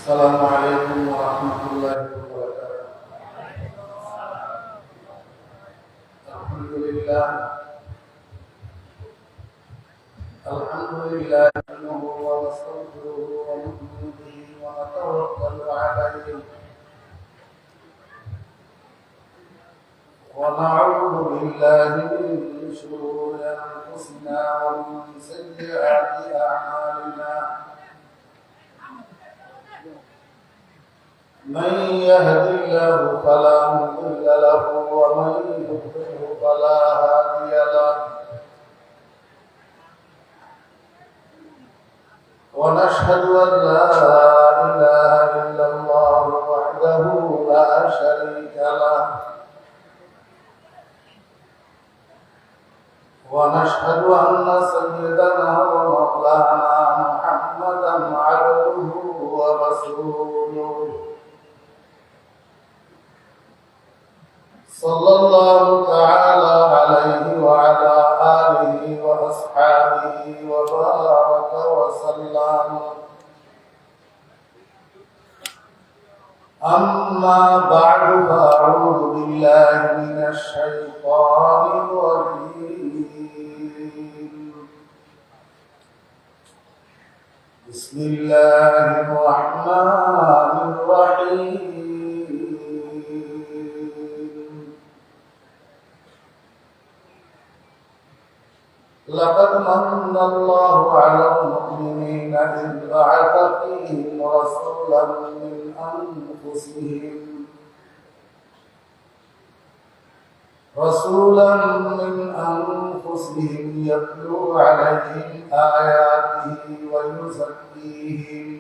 السلام عليكم ورحمة الله وبركاته. الحمد لله نحمده ونستغفره ونؤمن به ونتوكل عليه ونعوذ بالله من شرور أنفسنا ومن سيئات أعمالنا. من يهد الله فلا مضل له ومن يضلل فلا هادي له. ونشهد أن لا إله إلا الله وحده لا شريك له. ونشهد أن سيدنا ومولانا محمدا عبده ورسوله صلى الله تعالى عليه وعلى آله وأصحابه وبارك وسلم. أما بعد فأعوذ بالله من الشيطان الرجيم. بسم الله الرحمن الرحيم. لقد من الله على المؤمنين إذ بعث فيهم رسولا من أنفسهم يتلو عليهم آياته ويزكيهم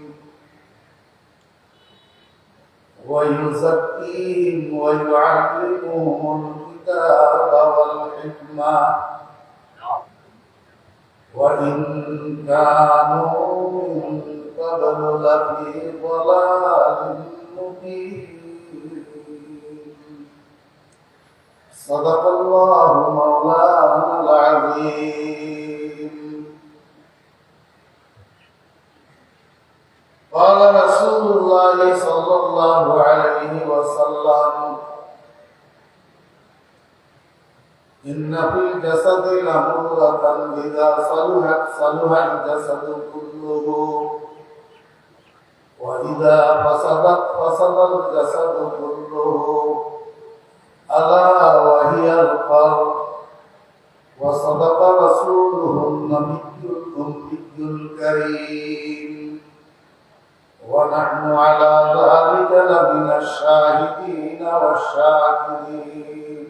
ويعلمهم الكتاب والحكمة وإن كانوا من قبل لفي ضلال مبين. صدق الله مولانا العظيم. قال رسول الله صلى الله عليه وسلم: إن في الجسد لمضغة إذا صلحت صلح الجسد كله وإذا فسدت فسد الجسد كله ألا وهي القلب. وصدق رسوله النبي الأمي الكريم ونحن على ذلك لمن الشاهدين والشاكرين.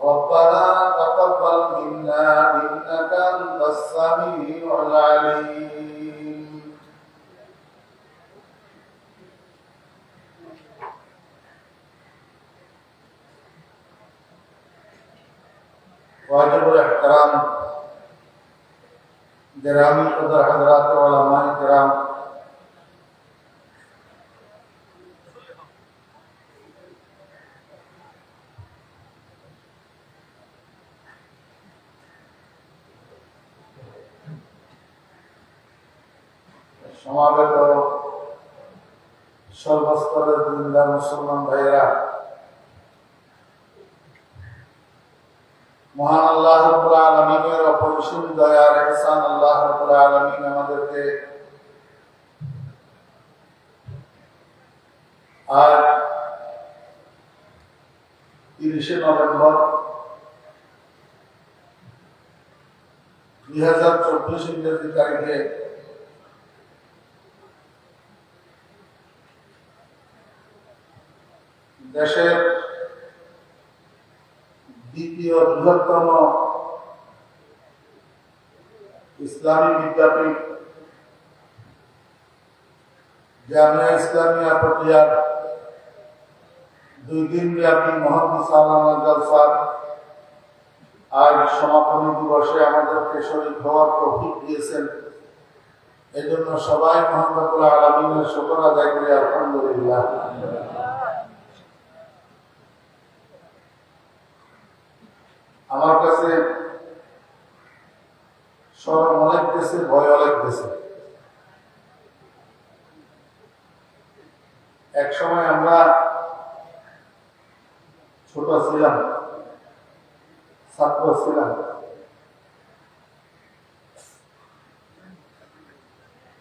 ربنا تقبل منا إنك أنت السميع العليم. واجب الاحترام جرامی قدر حضرات علماء کرام، সমাবেত সর্বস্তরের দিনদার মুসলমান ভাইয়েরা, মহান আল্লাহ রাব্বুল আলামিনের অপরিসীম দয়ার ইহসান আল্লাহ রাব্বুল আলামিন আমাদেরকে আজ 30 নভেম্বর 2024 ইংরেজি তারিখে দেশের দ্বিতীয় বৃহত্তম ইসলামী বিদ্যাপীঠ জামিয়া ইসলামিয়া পটিয়ার 2 দিনব্যাপী মহাদিস আলামা জলসার আজ সমাপনী দিবসে আমাদেরকে শরীক হওয়ার তৌফিক দিয়েছেন। এজন্য সবাই মহান রব্বুল আলামিনের শুকর আদায় করি আলহামদুলিল্লাহ। আমার কাছে শরম অনেক দেশে, ভয় অনেক দেশে। এক সময় আমরা ছোট ছিলাম, ছাত্র ছিলাম,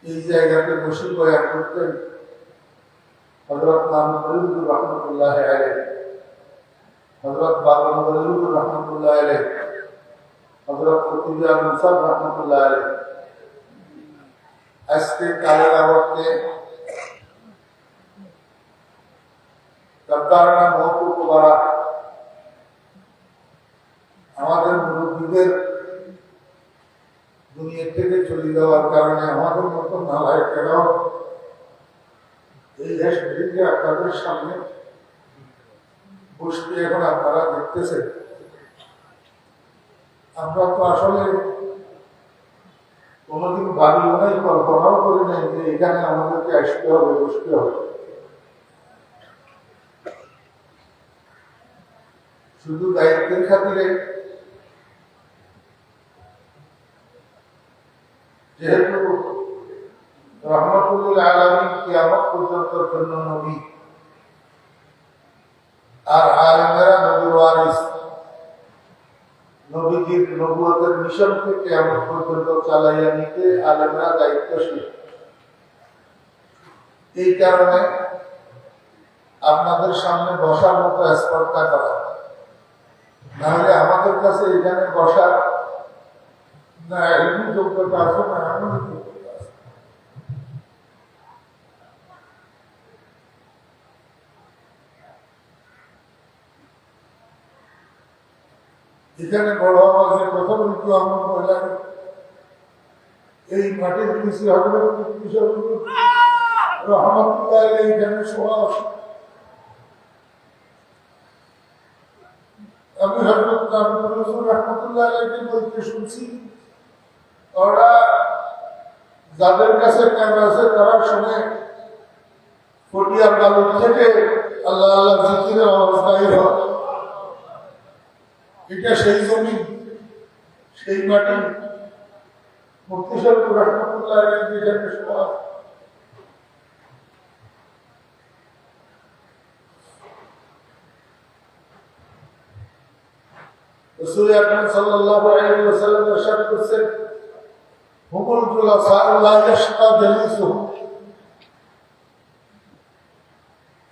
এই জায়গাতে বসে বয়ান করতেন হযরত মাহমুদ বলিউদ্দিন রহমতুল্লাহ আলাইহি, হযরত বাবা বলিউদ্দিন রহমতুল্লাহ আলাইহি, হযরত কুতুব আজম সাহেব রহমতুল্লাহ আলাইহি। আজকে কালের আবর্তে তাবদারনা মহকুব বাড়া আমাদের মুরব্বীদের দুনিয়া থেকে চলে যাওয়ার কারণে আমাদের মতো নালায়েকেরাও এই দেশটিকে আপনাদের সামনে বসতে এখন আপনারা দেখতেছেন। আমরা তো আসলে কোনোদিন ভাবিও নাই, কল্পনাও করি নাই যে এখানে আমাদেরকে আসতে হবে, বসতে হবে। শুধু দায়িত্বের খাতিরে, যেহেতু রহমতুল আলামিন কিয়ামত পর্যন্ত জন্য নবী, আর আলেমেরা নবীর ওয়ারিস, নবীজির নবুয়তের মিশনকে কিয়ামত পর্যন্ত চালাইয়া নিতে আলেমরা দায়িত্বশীল। এই কারণে আপনাদের সামনে বসার মতো স্পর্ধা করা, নাহলে আমাদের কাছে এখানে বসার না এমনি যোগ্যতা আছে, না এমন যোগ্যতা আছে। এখানে বড় আওয়াজে কথা বলতে আমার মহিলার এই মাটির কৃষি হজরত রহমতুল্লাহ এইখানে শোয়া আছে। আমি হযরত রহমতুল্লাহ আলাইহি বলতে শুনছি, ওরা যাদের কাছে ক্যামেরা আছে তারা শুনে ফটিয়ার বালুর থেকে আল্লাহ আল্লাহ জিকিরের অবস্থায় হয়। এটা সেই জমি, সেই মাটি মুফতি সাহেব রহমতুল্লাহ আলাইহি যেখানে শোয়া। রাসূল আকরাম সাল্লাল্লাহু আলাইহি ওয়াসাল্লাম ইরশাদ করেছেন, হুমুল জুলাসা লা ইয়াশকা জালিসুহুম।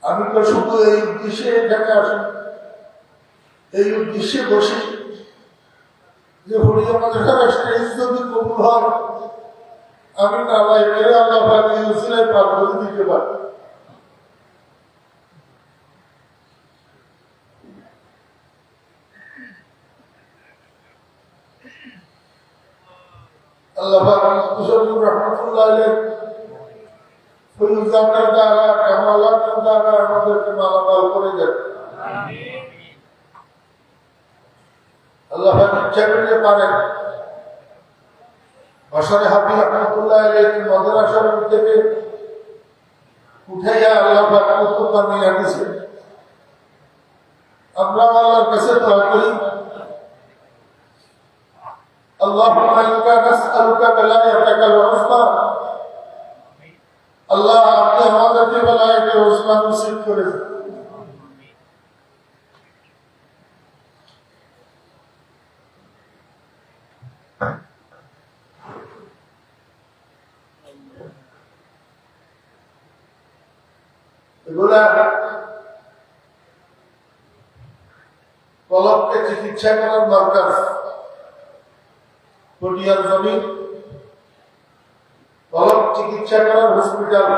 আমি তো শুধু এই উদ্দেশ্যে এখানে আসি, এই উদ্দেশ্যে বসি যে হরিয়া মাদ্রাসার স্টেজ যদি কবুল হয়, আমি নালায়েকের আল্লাহ পাক এই উসিলায় পার করে দিতে পারি। আল্লাহ পাক রহমতুল্লাহ আলাইহি ফয়ুজাতের দ্বারা, কামালাতের দ্বারা আমাদেরকে মালামাল করে দেন। আল্লাহ পাক ইচ্ছা করলে পারেন বশরে হাফিজ রহমতুল্লাহ আলাইহি মাদ্রাসার থেকে উঠাইয়া আল্লাহ পাক কুতুব বানিয়ে দিয়েছেন। আমরা আল্লাহর কাছে দোয়া করি, আল্লাহুম্মা ইন্না নাসআলুকা বালায়াতাকাল উযমা। আল্লাহ, আপনি আমাদেরকে বালায়াতুল উযমা নসিব করে দিন। এগুলা কলমকে চিকিৎসা করার দরকার। পটিয়ার জমি কলম চিকিৎসা করার হসপিটাল।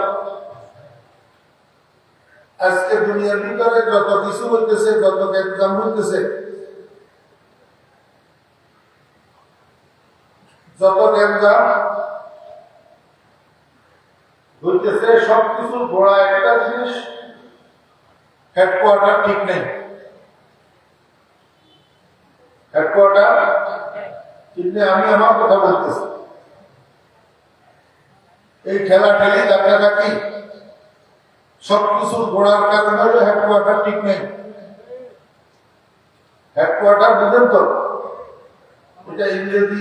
আজকে দুনিয়ার ভিতরে যত কিছু হইতেছে, যত এক্সাম হইতেছে, যত এক্সাম হইতেছে, সবকিছুর গোড়া একটা জিনিস, হেডকোয়ার্টার ঠিক নেই। হেডকোয়ার্টার কিন্তু আমি আমার কথা বলতেছি, এই ঠেলা ঠেলি ডাকাডাকি সবকিছুর গোড়ার কারণ হলো হেডকোয়ার্টার ঠিক নেই। হেডকোয়ার্টার বুঝেন তো, এটা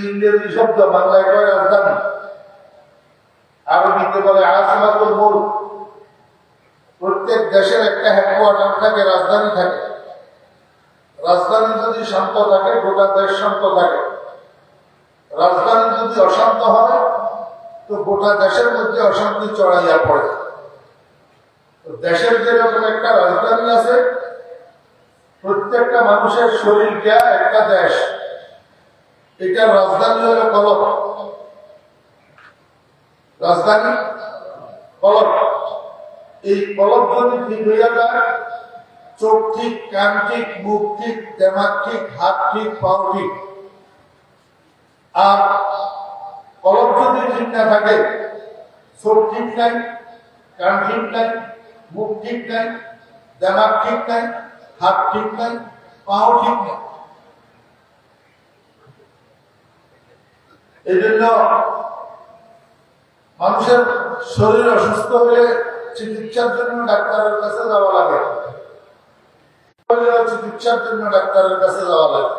ইংরেজি শব্দ, বাংলায় কয় রাজধানী, আরবিতে বলে আসমাতুল মুলক। প্রত্যেক প্রত্যেক দেশের একটা হেডকোয়ার্টার থাকে, রাজধানী থাকে। রাজধানী যদি শান্ত থাকে গোটা দেশ শান্ত থাকে, রাজধানী যদি অশান্ত হয় তো গোটা দেশের মধ্যে অশান্তি চড়াইয়া পড়ে। দেশের যেরকম একটা রাজধানী আছে, প্রত্যেকটা মানুষের শরীরটা একটা দেশ, এটার রাজধানী হলো কলব। রাজধানী কলব। এই কলব যদি ঠিক হইয়া যায়, চোখ ঠিক, কান ঠিক, মুখ ঠিক, দেমাগ ঠিক, হাত ঠিক, পাও ঠিক। আর কলব যদি ঠিক না থাকে, চোখ ঠিক নাই, কান ঠিক নাই, মুখ ঠিক নাই, দেমাগ ঠিক নাই, হাত ঠিক নাই, পাও ঠিক নাই। এই জন্য মানুষের শরীর অসুস্থ হলে চিকিৎসার জন্য ডাক্তারের কাছে যাওয়া লাগে, চিকিৎসার জন্য ডাক্তারের কাছে যাওয়া লাগে।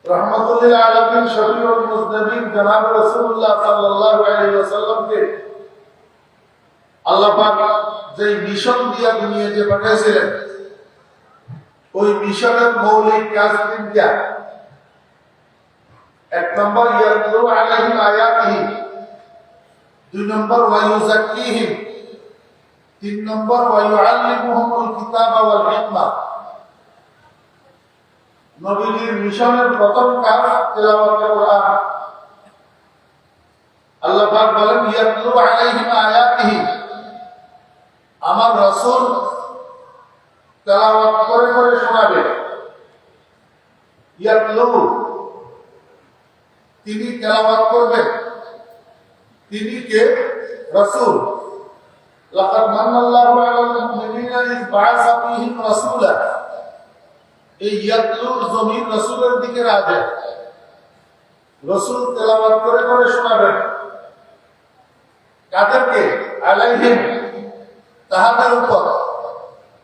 রহমতুল্লাহ আলামিন শফিউল মুজনিবিন জনাব রাসূলুল্লাহ সাল্লাল্লাহু আলাইহি ওয়াসাল্লামকে আল্লাহ পাক যে মিশন দিয়া দুনিয়াতে পাঠিয়েছিলেন, ওই মিশনের মৌলিক কাজ তিনটা। এক নম্বর ইয়াতলু আলাইহিম আয়াতিহি, দুই নম্বর ওয়ায়ুযাক্কিহিম, তিন নম্বর ওয়ায়ুআল্লিমুহুমুল কিতাবা ওয়াল হিকমা। নবীজির মিশনের প্রথম কাজ তিলাওয়াতে কোরআন। আল্লাহ পাক বলেন ইয়াতলু আলাইহিম আয়াতিহি, আমার রাসূল তেলাওয়াত করে করে শোনাবে। ইয়াতলু, তিনি তেলাওয়াত করবেন। তিনি কে? রাসূল। লাকাদ মান্নাল্লাহু আলাল মুমিনিনা ইয বা'আসা ফীহিম রাসূলা। এই ইয়াতলুর জমির রাসূলের দিকে রাজে। রাসূল তেলাওয়াত করে করে শোনাবেন। কাদেরকে? আলাইহিম, তাহাদের উপর,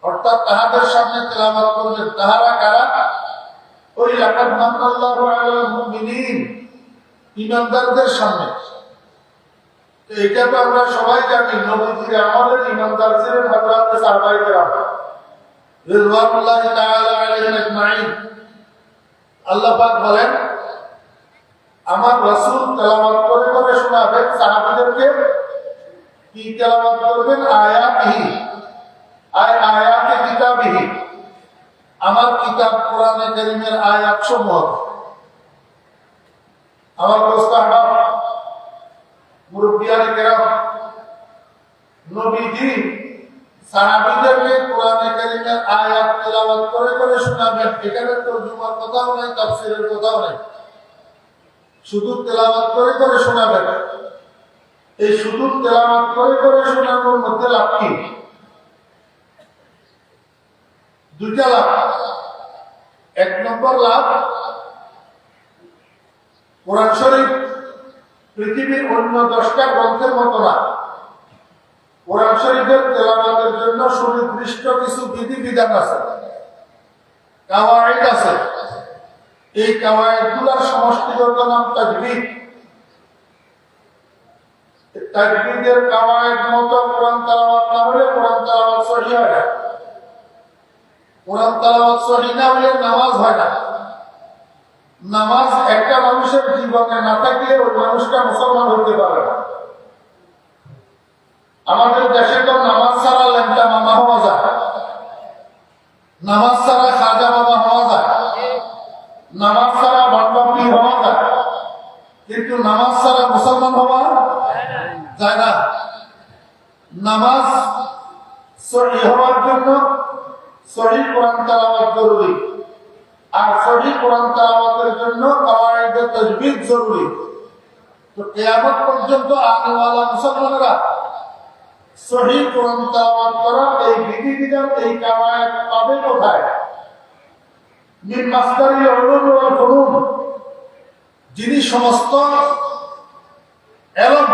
অর্থাৎ তাহাদের সামনে তেলাওয়াত করবেন। তাহারা কারা? ওই লাকাদ মান্নাল্লাহু আলাল মুমিনিন, ঈমানদারদের সামনে। এটা তো আমরা সবাই জানি, নবীজির আমলের ঈমানদার ছিলেন হযরত সাহাবায়ে কেরাম রিদওয়ানুল্লাহি তাআলা আলাইহিম আজমাইন। আল্লাহ পাক বলেন আমার রাসূল তেলাওয়াত করে করে শোনাবেন সাহাবীদেরকে। কি তেলাওয়াত করবেন? আয়াতিহি, আয়াতে কিতাবিহি, আমার কিতাব কোরআনে কারীমের আয়াতসমূহ। আমার মুস্তাহাব মুরব্বিয়ানে কেরাম, নবীজি সাহাবীদেরকে কোরআনে কারীমের আয়াত তেলাওয়াত করে করে শোনাবেন। এখানে তরজুমার কথাও নাই, তাফসীরের কথাও নাই, শুধু তেলাওয়াত করে করে শোনাবেন। এই শুধু তেলাওয়াত করে করে শোনানোর মধ্যে লাভ কি? দুইটা লাভ। এক নম্বর লাভ, কোরআন শরীফ পৃথিবীর অন্য 10টা গ্রন্থের মতো না। কোরআন শরীফের তেলাওয়াতের জন্য সুনির্দিষ্ট কিছু বিধিবিধান আছে, কাওয়াইদ আছে। এই কাওয়াইদগুলোর সমষ্টিগত নাম তাজবিদ। তাজবিদের কাওয়াইদ মতো কোরআন তেলাওয়াত না হলে কোরআন তেলাওয়াত সহিহ হয় না। কোরআন তেলাওয়াত সহিহ না হলে নামাজ হয় না। নামাজ একটা মানুষের জীবনে না থাকলে ওই মানুষটা মুসলমান হতে পারে না। আমাদের দেশে তো নামাজ ছাড়া ল্যাংটা মামা হওয়া যায়, নামাজ ছাড়া খাজা মামা হওয়া যায়, নামাজ ছাড়া বটবাপি হওয়া যায়, কিন্তু নামাজ ছাড়া মুসলমান হওয়া যায় না। নামাজ সহিহ হওয়ার জন্য সহিহ কোরআন তেলাওয়াত জরুরি, আর সহিহ কোরআন তেলাওয়াতের জন্য কাওয়াইদে তাজবিদ জরুরি। তো কিয়ামত পর্যন্ত আগেওয়ালা মুসলমানেরা সহিহ কোরআন তেলাওয়াত করার এই বিধিবিধান, এই কাওয়াইদ পাবে কোথায়? মিন মাসদারিল উলুম ওয়াল ফুনুন, যিনি সমস্ত এলম,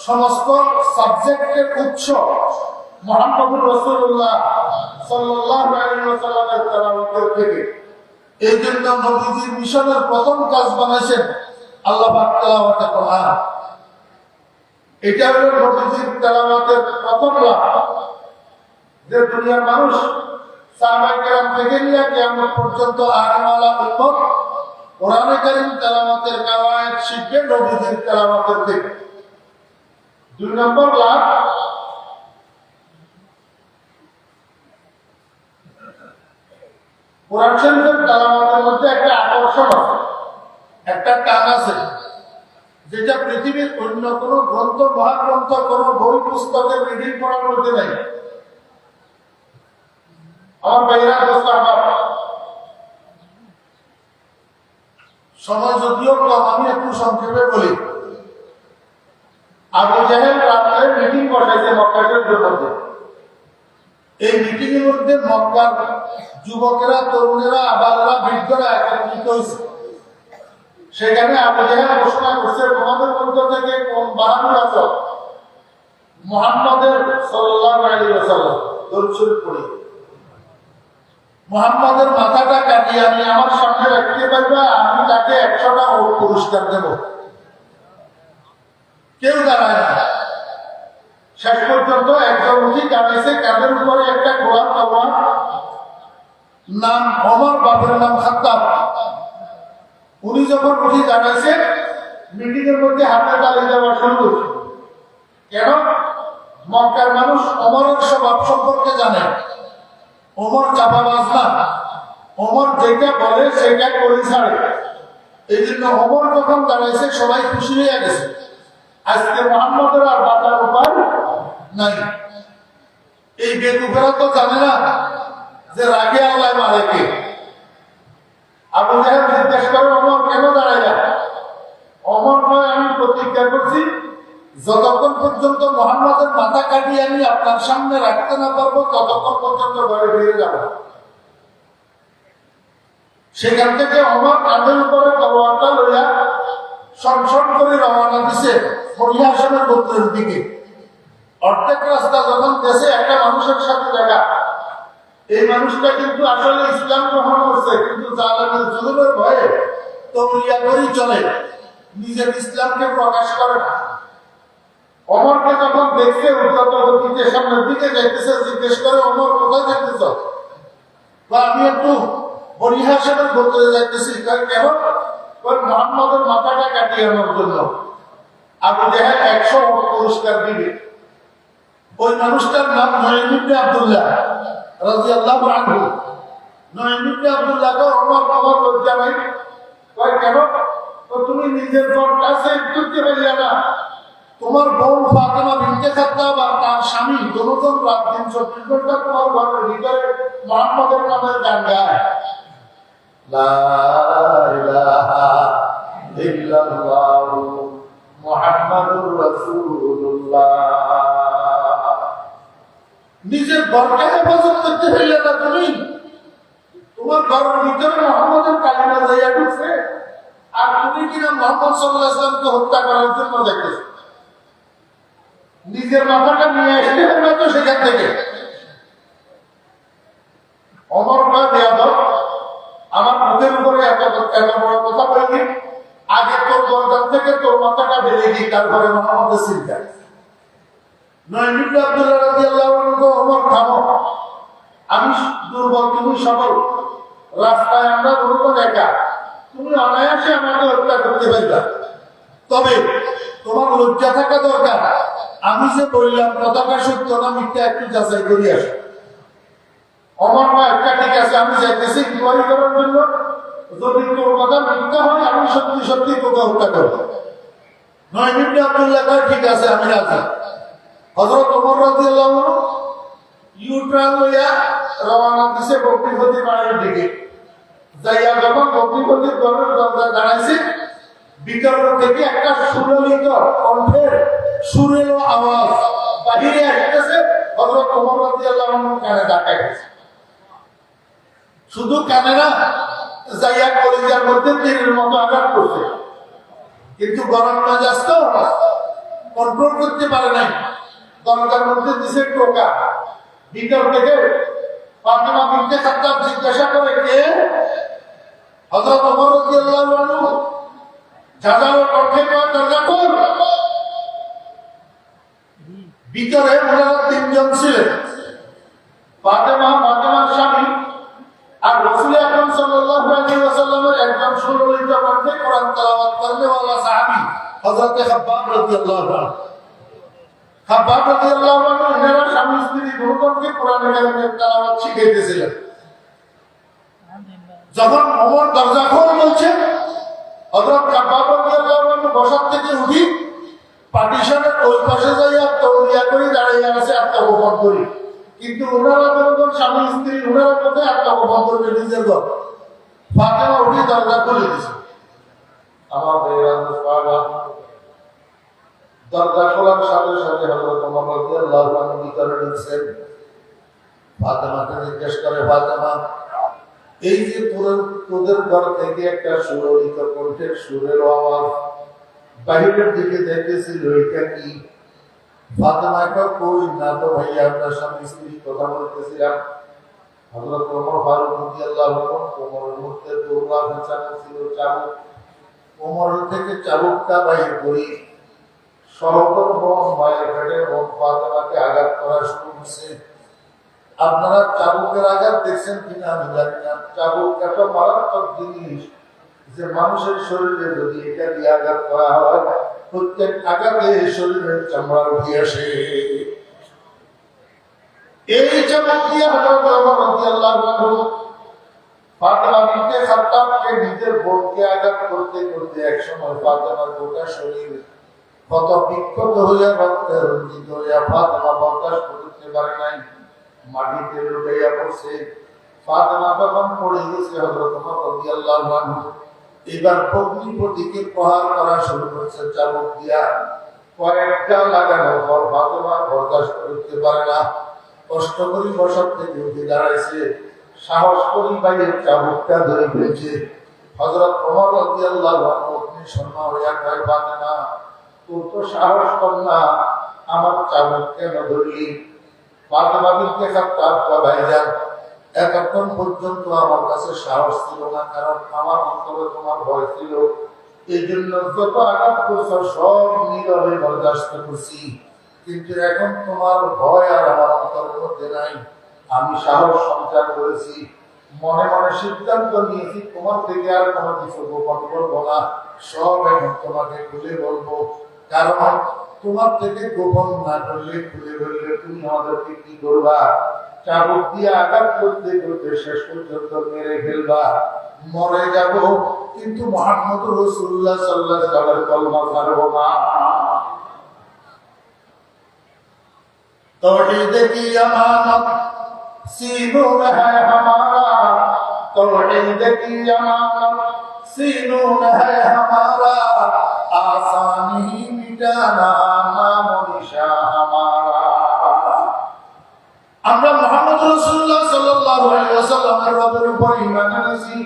সমস্ত সাবজেক্টের উৎস মুহাম্মদুর রাসূলুল্লাহ সাল্লাল্লাহু আলাইহি ওয়াসাল্লামের তেলাওয়াতের থেকে। এই জন্য নবীজির মিশনের প্রথম কাজ বানাইছেন আল্লাহ পাক তেলাওয়াতে কোরআন। এটা হলো নবীজির তেলাওয়াতের প্রথম লাভ, যে দুনিয়ার মানুষ সাহাবায়ে কেরাম থেকে নিয়ে কিয়ামত পর্যন্ত আরওয়ালা উম্মত কোরআনে কারীম তেলাওয়াতের কাওয়ায়েদ শিখবে নবীজির তেলাওয়াতের থেকে। 2 নম্বর লাভ, কোরআন শরীফের তেলাওয়াতের মধ্যে একটা আকর্ষণ আছে, একটা টান আছে, যেটা পৃথিবীর অন্য কোনো গ্রন্থ, মহাগ্রন্থ, কোনো বই পুস্তকের রিডিং পড়ার মধ্যে নাই। আমার ভাইরা দোস্ত, আমার সময় যদিও কম, আমি একটু সংক্ষেপে বলি। আবু জাহেল রাত্রে মিটিং বসাইছে মক্কা শরীফের মধ্যে। এই মিটিং এর মধ্যে মক্কার যুবকেরা, তরুণেরা, আবালরা, বৃদ্ধরা একত্রিত হয়েছে। সেখানে আবু জাহেল ঘোষণা করছে, তোমাদের মধ্য থেকে কোন বাহাদুর আছো মুহাম্মাদের সাল্লাল্লাহু আলাইহি ওয়াসাল্লাম দরুদ শরীফ পড়ি, মুহাম্মাদের মাথাটা কাটিয়ে আমি আমার সামনে রাখতে পারবে, আমি তাকে 100টা পুরস্কার দেব। কেউ দাঁড়ায় না। শেষ পর্যন্ত একজন উঠি দাঁড়াইছে, কাঁধের উপরে একটা গোলাপ তলোয়ার, নাম ওমর, বাপের নাম খাত্তাব। উনি যখন উঠি দাঁড়াইছে, মিটিং এর মধ্যে হাতে তালি দেওয়া শুরু করছে। কেন? মক্কার মানুষ ওমরের স্বভাব সম্পর্কে জানে। ওমর চাপাবাজ না, ওমর যেটা বলে সেটা করে ছাড়ে। এই জন্য ওমর যখন দাঁড়াইছে সবাই খুশি হয়ে গেছে, আজকে মুহাম্মদের আর বাঁচার উপায় নাই। এই বেকুফেরা তো জানে না যে রাগে আল্লাহ মারে কে। আবু জাহেল জিজ্ঞেস করে, ওমর কেন দাঁড়াইলা? ওমর নয়, আমি প্রতিজ্ঞা করছি যতক্ষণ পর্যন্ত মুহাম্মদের মাথা কাটিয়ে আমি আপনার সামনে রাখতে না পারবো ততক্ষণ পর্যন্ত ঘরে ফিরে যাব। সেখান থেকে ওমর কাঁধের উপরে তলোয়ারটা লইয়া সনসন করে রওনা দিছে হরিয়াসনের গোত্রের দিকে। অর্ধেক রাস্তা যখন দেশে একটা মানুষের সাথে দেখা, এই মানুষটা কিন্তু আসলে ইসলাম গ্রহণ করছে, কিন্তু জালেমের জুলুমের ভয়ে তওরিয়া করেই চলে, নিজের ইসলামকে প্রকাশ করে না। ওমরকে যখন দেখছে উদ্যত গতিতে সামনের দিকে যাইতেছে, জিজ্ঞেস করে, ওমর কোথায় যাইতেছ? বা আমি একটু হরিয়াসনের গোত্রে যাইতেছি। কেন? মুহাম্মাদের মাথাটা কাটিয়ে আনার জন্য। আবু জাহেল 100 পুরস্কার দিবে। ওই মানুষটার নাম নঈম ইবনে আব্দুল্লাহ রাদিয়াল্লাহু আনহু। নঈম ইবনে আব্দুল্লাহকে ওমর বাবার লজ্জা নাই। কয় কেন? তো তুমি নিজের বোনটা সেভ করতে পারলে না, তোমার বোন ফাতেমা বিনতে খাত্তাব আর তার স্বামী দুজন রাত দিন 24 ঘন্টা তোমার ঘরের ভিতরে মুহাম্মাদের নামের গান গায়। লা ইলাহা ইল্লাল্লাহ মুহাম্মাদুর রাসূলুল্লাহ। নিজের ঘরকে হেফাজত করতে পারলে না তুমি, তোমার ঘরের ভিতরে মুহাম্মাদের কালিমা যাইয়া ঢুকছে, আর তুমি কিনা মুহাম্মদ সাল্লাল্লাহু আলাইহি ওয়াসাল্লামকে হত্যা করার জন্য দেখতেছ। নিজের মাথাটা নিয়ে আসতে হবে তো সেখান থেকে। ওমর কয়, বেয়াদব, আমার মুখের উপরে এত বড় কথা বললি, আগে তোর গর্দান থেকে তোর মাথাটা বেরিয়ে দিই, তারপরে মুহাম্মদের চিন্তা। নঈম ইবনে আব্দুল্লাহ রাদিয়াল্লাহু আনহু, ওমর থামো, আমি দুর্বল, তুমি সবল, রাস্তায় আমরা দুজন একা, তুমি অনায়াসে আমাকে হত্যা করতে পারবা। তবে তোমার লজ্জা থাকা দরকার, আমি যে বললাম কথাটা সত্য না মিথ্যা একটু যাচাই করে আসো। ওমর ভাই, একটা ঠিক আছে, আমি যাইতেছি ইনকোয়ারি করার জন্য, যদি তোর কথা মিথ্যা হয় আমি সত্যি সত্যি তোকে হত্যা করবো। নঈম ইবনে আব্দুল্লাহ কয়, ঠিক আছে, আমি রাজি। হযরত ওমর রাদিয়াল্লাহু আনহু ইউটার্ন লইয়া রওনা দিছে বকরিপতি বাড়ির দিকে। যাইয়া যখন বকরিপতির ঘরের দরজায় দাঁড়াইছে, ভিতর থেকে একটা সুললিত কণ্ঠের সুরেলো আওয়াজ বাহিরে আসতেছে। হযরত ওমর রাদিয়াল্লাহু আনহু কানে ধাক্কা গেছে। শুধু কানে না, যাইয়া কলিজার মধ্যে তীরের মতো আঘাত করছে। কিন্তু গরম মেজাজ তো কন্ট্রোল করতে পারে নাই, দরজার মধ্যে দিছে টোকা। ভিতর থেকে ফাতেমা বিনতে খাত্তাব জিজ্ঞাসা করে, কে? হযরত ওমর রাদিয়াল্লাহু আনহু ঝাঁঝালো কণ্ঠে কয়, দরজা খোল। ভিতরে ওনারা তিনজন ছিলেন, ফাতেমার স্বামী আর রাসূল আকরাম সাল্লাল্লাহু আলাইহি ওয়াসাল্লামের একজন সুললিত কণ্ঠে কোরআন তেলাওয়াত করনে ওয়ালা সাহাবী হযরত খাব্বাব রাদিয়াল্লাহু আনহু। খাব্বাব রাদিয়াল্লাহু আনহু ওনার স্বামী স্ত্রী দুজনকে কোরআন কারীমের তেলাওয়াত শিখাইতেছিলেন। যখন ওমর দরজা খোল বলছে, হযরত খাব্বাব রাদিয়াল্লাহু আনহু বসার থেকে উঠি পার্টিশনের ওই পাশে যাইয়া তওলিয়া করে দাঁড়িয়ে আছে আত্মগোপন করি। কিন্তু ওনারা যখন স্বামী স্ত্রী ওনারা কোথায় আত্মগোপন করবে নিজের ঘর। ফাতেমা উঠে দরজা খুলে দিছে। আমার দরজা খোলার সাথে সাথে হযরত ওমর রাদিয়াল্লাহু আনহু ভিতরে ঢুকছেন। ফাতেমাকে জিজ্ঞেস করে, ফাতেমা এই যে তোদের ঘর থেকে একটা সুললিত কণ্ঠের সুরের আওয়াজ বাহিরের দিকে দেখতেছিল, এটা কি? ফাতেমা কই না তো ভাইয়া, আপনার স্বামী স্ত্রী কথা বলতেছিলাম। হযরত ওমর ফারুক রাদিয়াল্লাহু আনহু ওমরের মধ্যে দৌড়া ফেঁচানো ছিল চাবুক। ওমরের থেকে চাবুকটা বাইর করি সর্বপ্রথম মায়ের পেটে ফাতেমাকে আঘাত করা শুরু করছে। আপনারা চাবুকের আঘাত দেখছেন কিনা আমি জানি না। চাবুক এত মারাত্মক জিনিস যে মানুষের শরীরে যদি এটা দিয়ে আঘাত করা হয়, প্রত্যেক আঘাতে শরীরের চামড়া উঠে আসে। এই চাবুক দিয়ে হযরত ওমর রাদিয়াল্লাহু আনহু ফাতেমা বিনতে খাত্তাবকে নিজের বোনকে আঘাত করতে করতে একসময় ফাতেমার গোটা শরীর কত বিক্ষত হইয়া রক্তে রঞ্জিত হইয়া ফাতেমা বরদাস্ত করতে পারে নাই, মাটিতে লুটাইয়া পড়ছে। ফাতেমা তখন পড়ে গেছে। হযরত ওমর রাদিয়াল্লাহু আনহু এবার অগ্নিপতিকে প্রহার করা শুরু করছে চাবুক দিয়া। কয়েকটা লাগানোর পর ফাতেমা বরদাস্ত করতে পারে না, কষ্ট করে বসার থেকে উঠে দাঁড়াইছে, সাহস করি বাইরের চাবুকটা ধরে ফেলছে। হযরত ওমর রাদিয়াল্লাহু আনহু অগ্নিশর্মা হইয়া কয়, ফাতেমা তোর তো সাহস কম না, আমার চাবুক কেন ধরলি? ফাতেমা বিনতে খাত্তাব কয়, ভাইজান এতক্ষণ পর্যন্ত আমার কাছে সাহস ছিল না, কারণ আমার অন্তরে তোমার ভয় ছিল। এই জন্য যত আঘাত করছো সব নীরবে বরদাস্ত করছি। কিন্তু এখন তোমার ভয় আর আমার অন্তরের মধ্যে নাই। আমি সাহস সঞ্চার করেছি, মনে মনে সিদ্ধান্ত নিয়েছি তোমার থেকে আর কোনো কিছু গোপন করবো না, সব এখন তোমাকে খুলে বলবো। কারণ তোমার থেকে গোপন না করলে, খুলে বললে তুমি আমাদেরকে কি করবা? চাবুক দিয়ে আঘাত করতে করতে শেষ পর্যন্ত মেরে ফেলবা, মরে যাব, কিন্তু মুহাম্মদুর রাসূলুল্লাহ সাল্লাল্লাহু আলাইহি ওয়াসাল্লামের কলমা ছাড়বো না। तौहीद की अमानत सीनों में है हमारा, तौहीद की अमानत सीनों में है हमारा, आसानी मिटाना नाम निशा हमारा। আমরা মুহাম্মদ রাসূলুল্লাহ সাল্লাল্লাহু আলাইহি ওয়াসাল্লামের রবের উপর ঈমান এনেছি,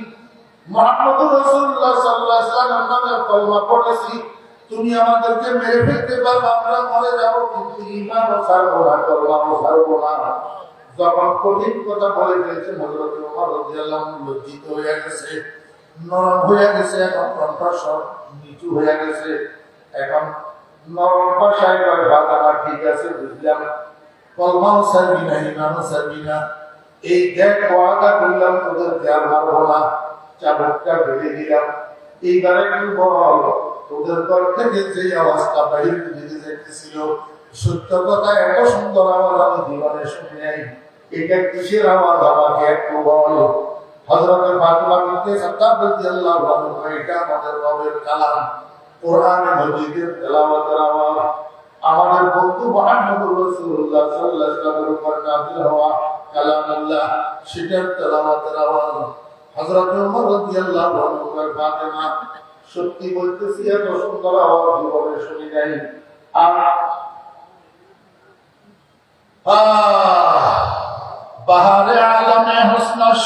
মুহাম্মদ রাসূলুল্লাহ সাল্লাল্লাহু আলাইহি ওয়াসাল্লামের নামে কলমা পড়েছি। তুমি আমাদেরকে মেরে ফেলতে পারবে, আমরা মরে যাবো, কিন্তু ঈমানও ছাড়বো না, কলমাও ছাড়বো না। যখন কঠিন কথা বলে ফেলেছেন হযরত ওমর রাদিয়াল্লাহু আনহু লজ্জিত হয়ে গেছে, নরম হয়ে গেছে, এখন কণ্ঠস্বর নিচু হয়ে গেছে। এখন নরম ভাষায় কয়, ফাতেমা ঠিক আছে বুঝলাম, কলমাও ছাড়বি না, ঈমানও ছাড়বি না। এই দেখ ওয়াদা করলাম তোদেরকে আর মারবো না, চাবুকটা ফেলে দিলাম। এইবারে একটু বল, তোদের ঘর থেকে যে আওয়াজটা বাহির দিকে যেতেছিল, সত্য কথা এত সুন্দর আওয়াজ আমি জীবনে শুনি নাই, এটা কিসের আওয়াজ আমাকে একটু বল। হযরত ফাতেমা বিনতে খাত্তাব রাদিয়াল্লাহু আনহু, এটা আমাদের রবের কালাম, কোরআনে মজিদের তেলাওয়াতের আওয়াজ, আমাদের বন্ধু মুহাম্মদুর রাসূলুল্লাহ সাল্লাল্লাহু আলাইহি ওয়াসাল্লামের উপর নাযিল হওয়া কালামুল্লাহ, সেটার তেলাওয়াতের আওয়াজ। হযরত ওমর রাদিয়াল্লাহু আনহু কয়, ফাতেমা সত্যি বলতেছি এত সুন্দর আওয়াজ জীবনে শুনি নাই। বাহারে আলমে হুসনস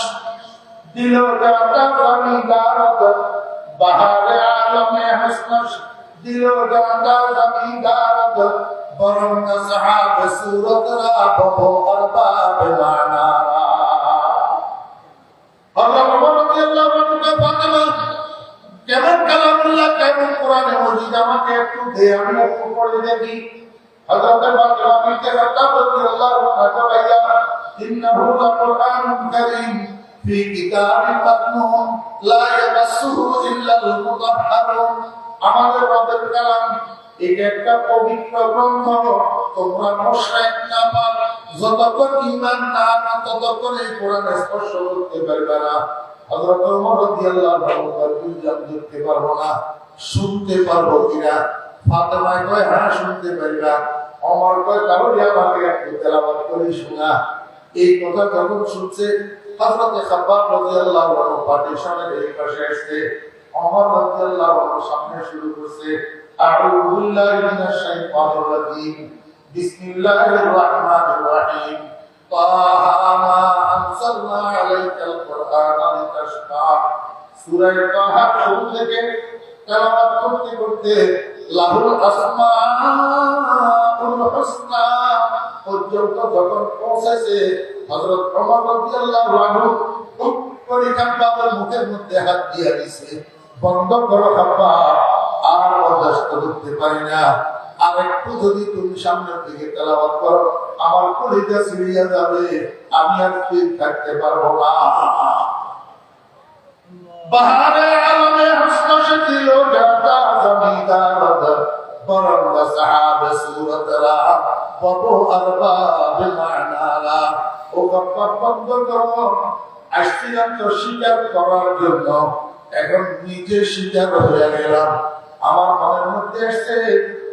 দিল জাতা জমিদারত, বাহারে আলমে হুসনস দিল জাতা জমিদারত, বরং সাহাব সুরত রা বহো আরবাব মানারা। আল্লাহ রাদিয়াল্লাহু আনহু কে ফাতেমা কেমন কালামুল্লাহ, কেমন কোরআনে মজিদ আমাকে একটু দে, আমি একটু পড়ে দেখি। হযরত ফাতিমা বিনতে খাত্তাব রাদিয়াল্লাহু আনহা ভাইয়া ইন্নাহু লাকুরআনুন কারীম ফি কিতাবিন মাকনুন লা ইয়ামাসসুহু ইল্লাল মুতাহহারুন। আমাদের রবের কালাম এটা একটা পবিত্র গ্রন্থ, তোমরা মুশরিক না পার যতক্ষণ ঈমান না আনো ততক্ষণ এই কোরআন স্পর্শ করতে পারবে না। হযরত ওমর রাদিয়াল্লাহু আনহু বললেন দেখতে পারবো না, শুনতে পারবো কিনা? ফাতেমা কয় হ্যাঁ শুনতে পারবা। ওমর কয় তাহলে আমাকে একটু তেলাওয়াত করে শোনা। এই কথা যখন শুনছে হযরত খাব্বাব রাদিয়াল্লাহু আনহু পার্টিশনের এই পাশে আসছে, ওমর রাদিয়াল্লাহু আনহু সামনে শুরু করছে আউযু বিল্লাহি মিনাশ শাইতানির রাজীম বিসমিল্লাহির রাহমানির রাহিম তাহা মা আনজালনা আলাইকাল কুরআনা লিতাশকা। সূরা তাহা শুরু থেকে তেলাওয়াত করতে করতে লাহুল আসমাউল হুসনা পর্যন্ত যখন পৌঁছেছে হযরত ওমর রাদিয়াল্লাহু আনহু করে খাব্বাবের মুখের মধ্যে হাত দিয়ে দিয়েছে, বন্ধ করো খাব্বাব, আর বরদাস্ত করতে পারি না, আর একটু যদি তুমি সামনের দিকে তেলাওয়াত করো আমার কলিজা ছিঁড়িয়া যাবে, আমি আর স্থির থাকতে পারবো না। বাহারে আলমে হস্ত সে দিল জাতা জমিদার বরঙ্গ সাহাবে সুরতরা ববু আরবাব মানারা। ও খাব্বাব বন্ধ করো, আসছিলাম তো স্বীকার করার জন্য, এখন নিজে স্বীকার হয়ে গেলাম। আমার মনের মধ্যে আসছে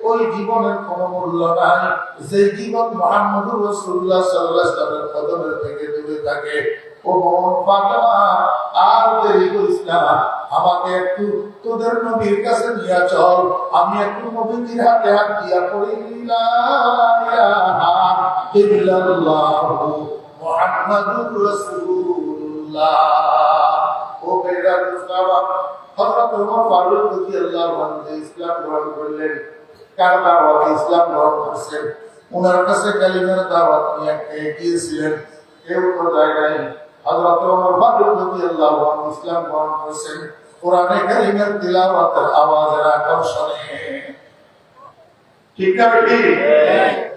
ওই জীবনের কোনো মূল্য নাই যে জীবন মুহাম্মদুর রাসূলুল্লাহ সাল্লাল্লাহু আলাইহি ওয়াসাল্লামের কদমের থেকে দূরে থাকে। ও বোন ফাতেমা, আর দেরি করিস না, আমাকে একটু তোদের নবীর কাছে নিয়ে চল, আমি একটু নবীর হাতে হাত দিয়া পড়ি লা ইলাহা ইল্লাল্লাহু মুহাম্মাদুর রাসূলুল্লাহ। ও বেরা মুস্তাফা হযরত ওমর ফারুক রাদিয়াল্লাহু আনহু ইসলাম গ্রহণ করলেন, কারবালাতে ইসলাম গ্রহণ করেছেন। ওনার কাছে কালিমার দাওয়াত নিয়ে গিয়েছিলেন, কেউ তো জায়গায় হযরত ওমর ফারুক রাদিয়াল্লাহু আনহু ইসলাম গ্রহণ করেছেন কোরআনে কারিমের তিলাওয়াতের আওয়াজের আকর্ষণে। ঠিক না ঠিক?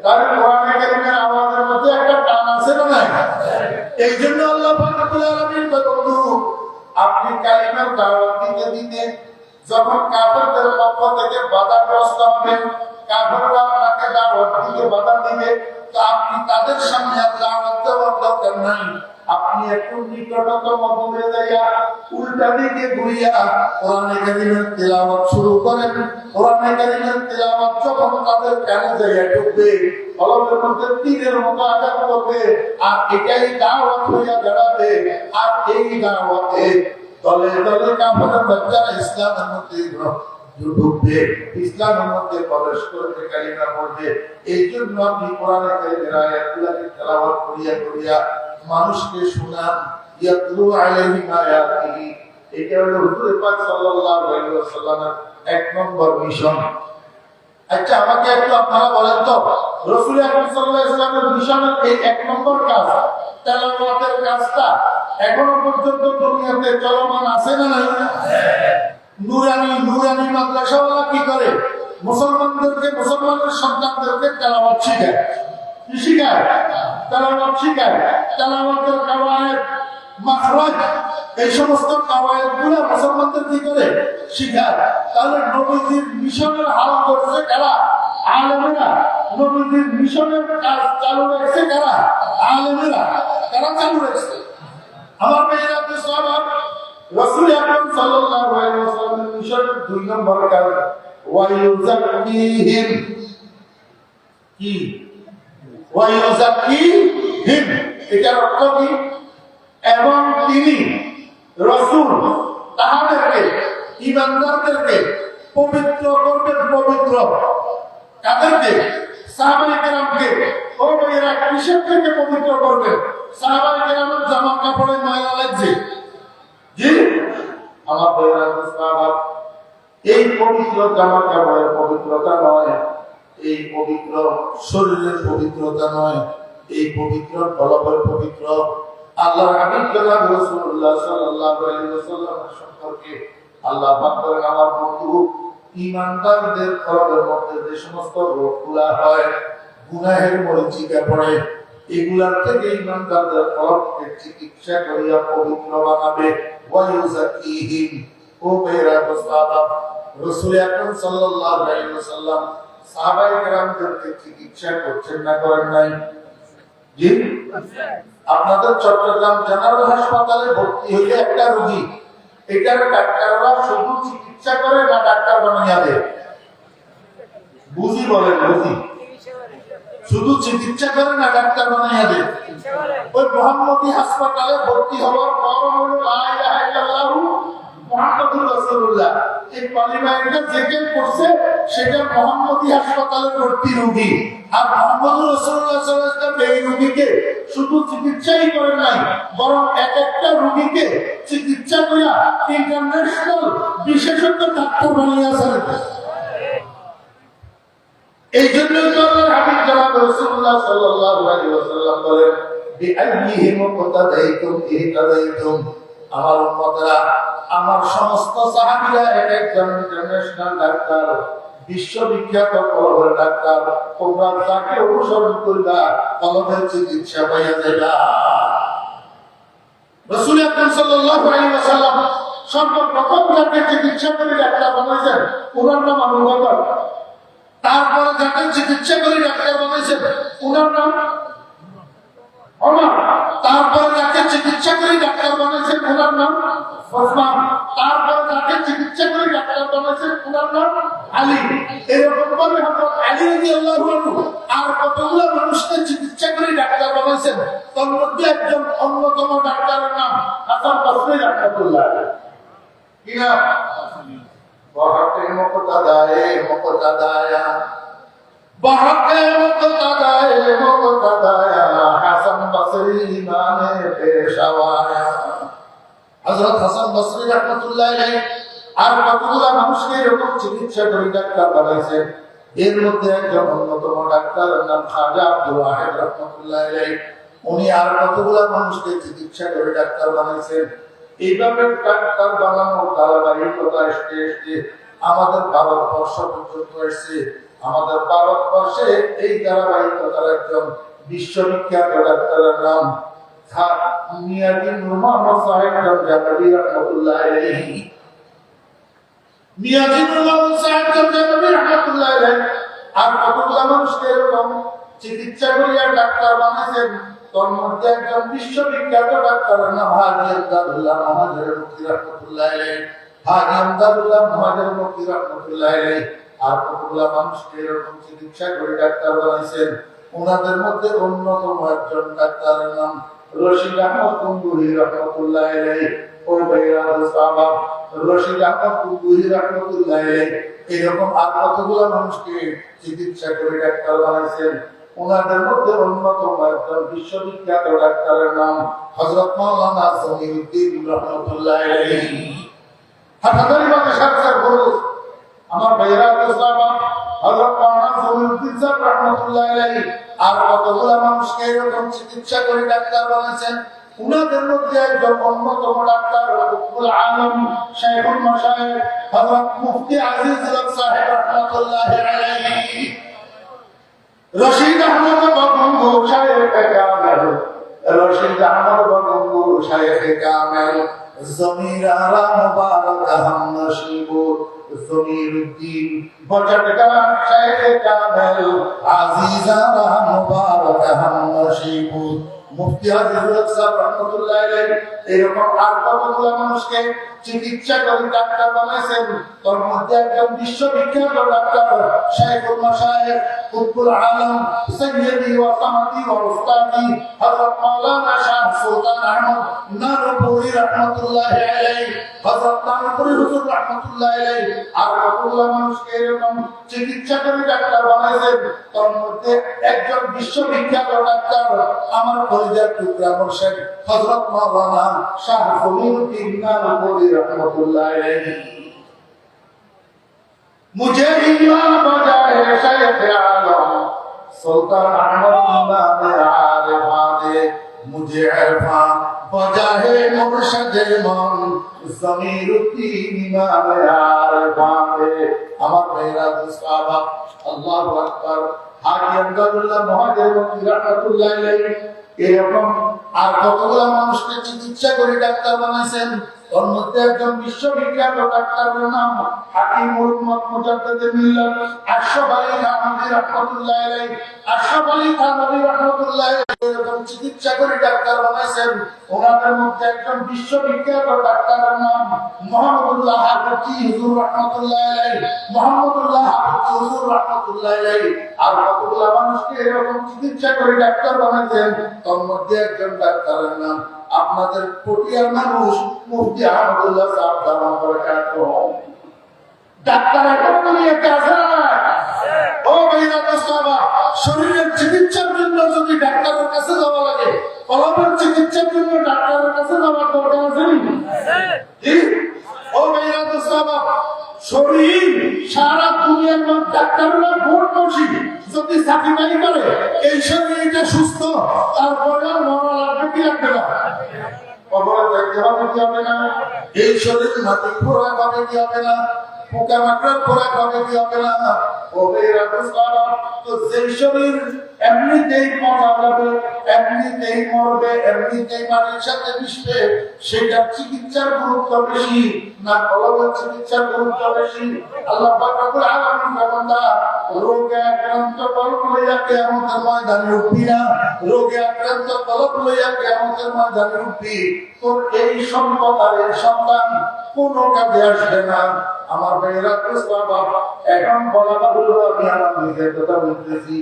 কারণ কোরআনে কারিমের আওয়াজের মধ্যে একটা টান আছে না নাই? এই জন্য আল্লাহ পাক রব্বুল আলামিন বন্ধু আপনি কালিমার দাওয়াত দিতে দিতে যখন কাফেরদের পক্ষ থেকে বাধাগ্রস্ত হবেন, কাফেররা আপনাকে দাওয়াত দিতে বাধা দিবে, তো আপনি তাদের সামনে আর দাওয়াত দেওয়ার দরকার নাই। আপনি একটু নিকটতম দূরে যাইয়া উল্টা দিকে ঘুরিয়া কোরআনে কারিমের তিলাওয়াত শুরু করেন। কোরআনে কারিমের তিলাওয়াত যখন তাদের কানে যাইয়া ঢুকবে, কলমের মধ্যে তীরের মতো আঘাত করবে, আর এটাই দাওয়াত হইয়া দাঁড়াবে। আর এই দাওয়াতে দলে দলে কাফেরের বাচ্চারা ইসলামের মধ্যে ঢুকবে, ইসলামের মধ্যে প্রবেশ করবে, কালিমা পড়বে। এই জন্য আপনি কোরআনে কারিমের আয়াতগুলোকে তেলাওয়াত করিয়া করিয়া মানুষকে শোনান, ইয়াতলু আলাইহিম আয়াতিহি। এটা হলো হুজুর পাক সাল্লাল্লাহু আলাইহি ওয়াসাল্লামের এক নম্বর মিশন। আচ্ছা আমাকে একটু আপনারা বলেন তো, রাসূল আকরাম সাল্লাল্লাহু আলাইহি ওয়াসাল্লামের মিশনের এই এক নম্বর কাজ তেলাওয়াতের কাজটা এখনো পর্যন্ত দুনিয়াতে চলমান আছে না নাই? নুরানি মাদ্রাসাওয়ালা কি করে? মুসলমানদেরকে, মুসলমানের সন্তানদেরকে তেলাওয়াত শিখায়। কি শিখায়? তেলাওয়াত শিখায়। তেলাওয়াতের কাওয়ায়েদ, মাখরাজ, এই সমস্ত কাওয়ায়েদগুলো মুসলমানদের কি করে? শিখায়। তাহলে নবীজির মিশনের হাল করছে কারা? আলেমেরা। নবীজির মিশনের কাজ চালু রাখছে কারা? আলেমেরা। কারা চালু রাখছে? আমার মেয়েরা তো সব রাসূল আকরাম সাল্লাল্লাহু আলাইহি ওয়াসাল্লামের মিশনের 2 নম্বর কাজ ওয়ায়ুযাক্কিহিম। কি? ওয়ায়ুযাক্কিহিম, এটার অর্থ কি? এবং তিনি রাসূল তাহাদেরকে, ঈমানদারদেরকে পবিত্র করবেন। পবিত্র কাদেরকে? সাহাবায়ে কেরামকে। ও ভাইয়েরা, কিসের থেকে পবিত্র করবেন? সাহাবায়ে কেরামের জামা কাপড়ে ময়লা লাগছে, জি আমার ভাইয়েরা মুস্তাফা, এই পবিত্র জামা কাপড়ের পবিত্রতা নয়, এই পবিত্র শরীরের পবিত্রতা নয়, এই পবিত্র কলবের পবিত্র। আল্লাহর হাবিব জনাব রাসূলুল্লাহ সাল্লাল্লাহু আলাইহি ওয়াসাল্লাম সম্পর্কে আল্লাহ পাক বলেন, আমার বন্ধু ইমানদারদের কলবের মধ্যে যে সমস্ত রোগগুলা হয়, গুনাহের মরিচিকা পড়ে, এগুলার থেকে ইমানদারদের কলবকে চিকিৎসা করিয়া পবিত্র বানাবে। ওয়ায়ুযাক্কিহিম, ও বেরা সাহাবা, রাসূল আকরাম সাল্লাল্লাহু আলাইহি ওয়াসাল্লাম সাহাবায়ে কেরামদেরকে চিকিৎসা করছেন না করেন নাই? জি, আপনাদের চট্টগ্রাম জেনারেল হাসপাতালে ভর্তি হইলে একটা রোগী, এটার ডাক্তাররা শুধু চিকিৎসা করে না ডাক্তার বানাইয়া দেয়? বুঝি বলেন, বুঝি শুধু চিকিৎসা করে না ডাক্তার বানাইয়া দেয়? ওই মোহাম্মদী হাসপাতালে ভর্তি হওয়ার পর হলো লা ইলাহা ইল্লাল্লাহু মুহাম্মাদুর রাসূলুল্লাহ, এই কালিমাটা জিকির করছে, সেটা মোহাম্মদী হাসপাতালে ভর্তি রোগী। আর মুহাম্মদুর রাসূলুল্লাহ সাল্লাল্লাহু আলাইহি ওয়াসাল্লাম এই রোগীকে শুধু চিকিৎসাই করেন নাই, বরং এক একটা রোগীকে চিকিৎসা করিয়া ইন্টারন্যাশনাল বিশেষজ্ঞ ডাক্তার বানাইয়াছেন। এই জন্য আল্লাহর হাবিব জনাব রাসূলুল্লাহ সাল্লাল্লাহু আলাইহি ওয়াসাল্লাম বলেন, বিআইহিম মুকতাদাইতুম ইহতাদাইতুম, আমার উম্মতরা, আমার সমস্ত সাহাবীরা একজন ইন্টারন্যাশনাল ডাক্তার, বিশ্ববিখ্যাত কলবের ডাক্তার, তোমরা তাকে অনুসরণ করবা, কলবের চিকিৎসা পাইয়া যাবা। রাসূল আকরাম সাল্লাল্লাহু আলাইহি ওয়াসাল্লাম সর্বপ্রথম যাকে চিকিৎসা করে ডাক্তার বানাইছেন, ওনার নাম আবু বকর। তারপরে যাকে চিকিৎসা করে ডাক্তার বানাইছেন, ওনার নাম ওমর। তারপরে যাকে চিকিৎসা করে ডাক্তার বানাইছেন, ওনার নাম ওসমান। তারপরে যাকে চিকিৎসা করে ডাক্তার বানাইছেন, ওনার নাম আলী। এরকম ভাবে হযরত আলী রাদিয়াল্লাহু আনহু আর কতগুলো মানুষকে চিকিৎসা করে ডাক্তার বানাইছেন। তার মধ্যে একজন অন্যতম ডাক্তারের নাম হাসান বসরি রাহমাতুল্লাহ আলাইহি। কি নাম? বাহাকে মুকতাদায়ে মুকতাদায়া, বাহাকে মুকতাদায়ে মুকতাদায়া, হাসান বসরি ইমামে পেশাওয়ায়া। হযরত হাসান বসরি রাহমাতুল্লাহ আলাইহি আর কতগুলো মানুষকে এরকম চিকিৎসা করে ডাক্তার বানাইছেন। এর মধ্যে একজন অন্যতম ডাক্তারের নাম খাজা আব্দুল ওয়াহিদ রাহমাতুল্লাহ আলাইহি। উনি আর কতগুলো মানুষকে চিকিৎসা করে ডাক্তার বানাইছেন। এইভাবে ডাক্তার বানানোর ধারাবাহিকতা আসতে আসতে আমাদের ভারতবর্ষ পর্যন্ত এসেছে। আমাদের ভারতবর্ষে এই ধারাবাহিকতার একজন বিশ্ববিখ্যাত ডাক্তারের নাম মিয়াজি নূর মোহাম্মদ সাহেব জাহাঙ্গীর রাহমাতুল্লাহ আলাইহি। মিয়াজি নূর মোহাম্মদ সাহেব জাহাঙ্গীর রাহমাতুল্লাহ আলাইহি আর কতগুলো মানুষকে এরকম চিকিৎসা করিয়া ডাক্তার বানাইছেন। তোর মধ্যে একজন বিশ্ববিখ্যাত ডাক্তারের নাম হাজী আমদাদুল্লাহ মুহাজির মুফতি রাহমাতুল্লাহ আলাইহি। হাজী আমদাদুল্লাহ মুহাজির মুফতি রাহমাতুল্লাহ আলাইহি আর কতগুলো মানুষকে এরকম চিকিৎসা করে ডাক্তার বানাইছেন। ওনাদের মধ্যে অন্যতম একজন ডাক্তারের নাম রশিদ আহমদ গঙ্গুহি রাহমাতুল্লাহ আলাইহি। ও ভাইরা সাহাবা, রশিদ আহমদ গঙ্গুহি রাহমাতুল্লাহ আলাইহি এরকম আর কতগুলো মানুষকে চিকিৎসা করে ডাক্তার বানাইছেন। ওনাদের মধ্যে অন্যতম একজন বিশ্ববিখ্যাত ডাক্তারের নাম হযরত মাওলানা জমিরুদ্দিন রাহমাতুল্লাহ আলাইহি। হাটাদারি মাদ্রাসার গুরু আমার ভাইরা সাহাবা, হযরত মাওলানা জমিরুদ্দিন সাহেব রাহমাতুল্লাহ আলাইহি আর কতগুলো মানুষকে এরকম চিকিৎসা করে ডাক্তার বানাইছেন। উনাদের মধ্যে একজন অন্যতম ডাক্তার রুহুল আলম শাইখুল মাশায়েখ হযরত মুফতি আজিজুল সাহেব রাহমাতুল্লাহ আলাইহি। রশিদ আহমদ বঙ্গু শাইখ কামেল, রশিদ আহমদ বঙ্গু শাইখ কামেল, জমির আরা মুবারক আহম নশিবুর, জমিরুদ্দিন বচটকা শাইখ কামেল, আজিজ আরা মুবারক আহম নশিবুর, মুফতি আজিজুল সাহেব রাহমাতুল্লাহ আলাইহি এরকম আর কতগুলো মানুষকে চিকিৎসা করে ডাক্তার বানাইছেন। তার মধ্যে একজন বিশ্ববিখ্যাত ডাক্তার শাইখুল মাশায়েখ কুতুবুল আলম সাইয়্যিদি ওয়া সামাদি ওয়া উস্তাদি হযরত মাওলানা শাহ সুলতান আহমদ নানুপুরি রাহমাতুল্লাহ আলাইহি, হযরত নানুপুরি হুজুর রাহমাতুল্লাহ আলাইহি আর কতগুলো মানুষকে এরকম চিকিৎসা করে ডাক্তার বানাইছেন। তার মধ্যে একজন বিশ্ববিখ্যাত ডাক্তার আমার কলিজার টুকরা মুর্শিদ হযরত মাওলানা শাহ জমিরুদ্দিন নানুপুরি रहमतुल्लाह अलैहि। मुझे ईमान बजाए शेख आलम सुल्तान अहमद इमाम आरिफान, मुझे इरफान বজাহে মুর্শিদের মন জমির উদ্দিন ইমামে আর ভাঙে। আমার ভাইরা সাহাবা, আল্লাহু আকবার। হাজী আব্দুল্লাহ মুহাজির রাহমাতুল্লাহ আলাইহি এরকম আর কতগুলো মানুষকে চিকিৎসা করে ডাক্তার বানাইছেন। ওর মধ্যে একজন বিশ্ববিখ্যাত ডাক্তারের নাম হাকিমুল মুজাদ্দিদ মিল্লাত আশরাফ আলী থানভী রাহমাতুল্লাহ আলাইহি। আশরাফ আলী থানভী রাহমাতুল্লাহ এরকম চিকিৎসা করে ডাক্তার বানাইছেন। ওনাদের মধ্যে একজন বিশ্ববিখ্যাত ডাক্তারের নাম মুহাম্মদুল্লাহ হাফিজি হুজুর রাহমাতুল্লাহ আলাইহি। মুহাম্মদুল্লাহ হাফিজি হুজুর রাহমাতুল্লাহ আলাইহি আর কতগুলো মানুষকে এরকম চিকিৎসা করে ডাক্তার বানাইছেন। তোর মধ্যে একজন ডাক্তারের নাম আপনাদের পটিয়ার মানুষ মুফতি আহমদুল্লাহ সাহেব দামান বরকাতুহু। ডাক্তার এখন দুনিয়াতে আছে না? ও ভাইরা দোস্তাবা, শরীরের চিকিৎসার জন্য যদি ডাক্তারের কাছে যাওয়া লাগে, কলমের চিকিৎসার জন্য ডাক্তারের কাছে যাওয়ার দরকার আছে নি? ও ভাইরা দোস্তাবা, শরীর সারা দুনিয়ার মধ্যে ডাক্তাররা ভোট বসি যদি সাকিনাই করে এই শরীরটা সুস্থ, তারপরে আর মরা লাগবে কি লাগবে না? কবরে দেখতে হবে কি হবে না? এই শরীর মাটি খোরাক হবে কি হবে না? পোকা মাকড়ার খোরাক হবে কি হবে না? ও ভাইরা দোস্তাবা, তো যেই শরীর এমনিতেই মরা যাবে, এমনিতেই মরবে, এমনিতেই মাটির সাথে মিশবে, সেটার চিকিৎসার গুরুত্ব বেশি না কলমের চিকিৎসার গুরুত্ব বেশি? আল্লাহ পাক রব্বুল আলামিন বান্দা রোগে আক্রান্ত কলব লইয়া কিয়ামতের ময়দানে উঠবি না, রোগে আক্রান্ত কলব লইয়া কিয়ামতের ময়দানে উঠবি, তোর এই সম্পদ আর এই সন্তান কোনো কাজে আসবে না। আমার ভাইরা বাবা, এখন বলা বাবুল আমি আমার নিজের কথা বলতেছি,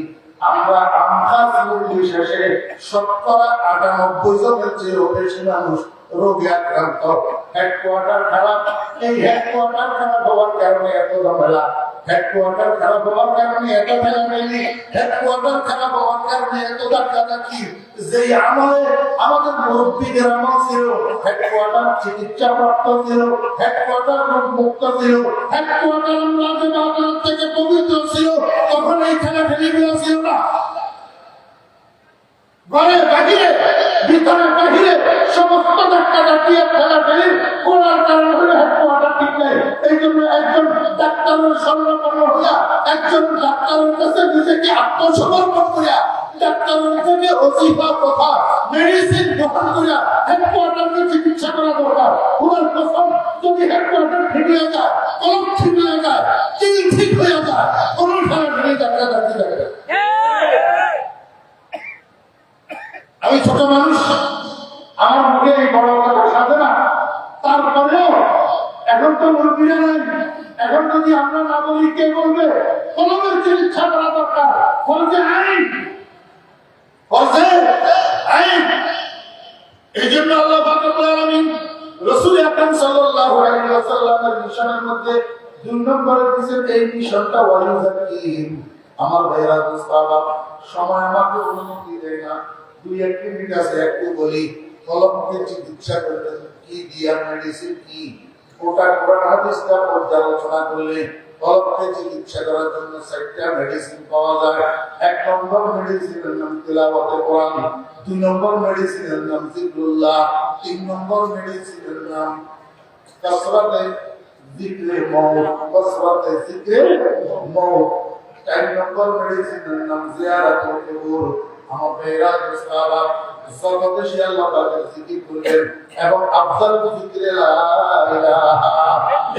আমরা আমখাস নির্বিশেষে শতকরা ৯৮ জনের চেয়েও বেশি মানুষ রোগে আক্রান্ত। হেডকোয়ার্টার খারাপ, এই হেডকোয়ার্টার খারাপ হওয়ার কারণে এত ঝামেলা, হেডকোয়ার্টার খারাপ হওয়ার কারণে এত ফেলাফেলি, হেডকোয়ার্টার খারাপ হওয়ার কারণে এত ধাক্কাধাক্কি। যেই আমলে আমাদের মুরব্বীদের আমল ছিল, হেডকোয়ার্টার চিকিৎসা প্রাপ্ত ছিল, হেডকোয়ার্টার মুক্ত ছিল, হেডকোয়ার্টার বাজার থেকে পবিত্র ছিল, তখন এই ফেলাফেলিগুলো ছিল না। ঘরে বাহিরে, ভিতরে বাহিরে সমস্ত ধাক্কাধাক্কি আর ফেলাফেলি করার কারণ হলো হেডকোয়ার্টার ঠিক নাই। এই জন্য একজন ডাক্তারের স্বর্ণপন্ন হইয়া, একজন ডাক্তারের কাছে নিজেকে আত্মসমর্পণ করিয়া, ডাক্তারের থেকে ওজিফা কথা মেডিসিন গ্রহণ করিয়া হেডকোয়ার্টারকে চিকিৎসা করা দরকার। ওনার কসম, যদি হেডকোয়ার্টার ঠিক হয়ে যায়, কলম ঠিক হয়ে যায়, চিনি ঠিক হয়ে যায়, কোনো ফেলাফেলি ধাক্কাধাক্কি থাকে। আমি ছোট মানুষ, আমার মুখে এই বড় কথা সাজে না, তারপরেও এখন তো মুরব্বীরা নাই, এখন যদি আমরা না বলি কে বলবে? কলমের চিকিৎসা করা দরকার, ফরজে আইন, ফরজে আইন। এই জন্য আল্লাহ পাক রব্বুল আলামিন রাসূল আকরাম সাল্লাল্লাহু আলাইহি ওয়াসাল্লামের মিশনের মধ্যে ২ নম্বরে দিয়েছেন এই মিশনটা ওয়ালিউযাকিম। আমার ভাইরা দোস্তাবা, সময় আমাকে অনুমতি দেয় না, ২-১ মিনিট আছে, একটু বলি কলমকে চিকিৎসা করতে কি দিয়া মেডিসিন কি, ওটা কোরআন হাদিসটা পর্যালোচনা করলে কলমকে চিকিৎসা করার জন্য ৪টা মেডিসিন পাওয়া যায়। ১ নম্বর মেডিসিনের নাম তিলাওয়াতে কোরআন, ২ নম্বর মেডিসিনের নাম জিকরুল্লাহ, ৩ নম্বর মেডিসিনের নাম কাসরাতে যিকরে মউত, কাসরাতে যিকরে মউত, ৪ নম্বর মেডিসিনের নাম জিয়ারাতুল কুবুর। আমার ভাইরা দোস্তারা, সর্বদেশে আল্লাহ পাকের জিকির করবেন এবং আফজাল জিকিরে লা ইলাহা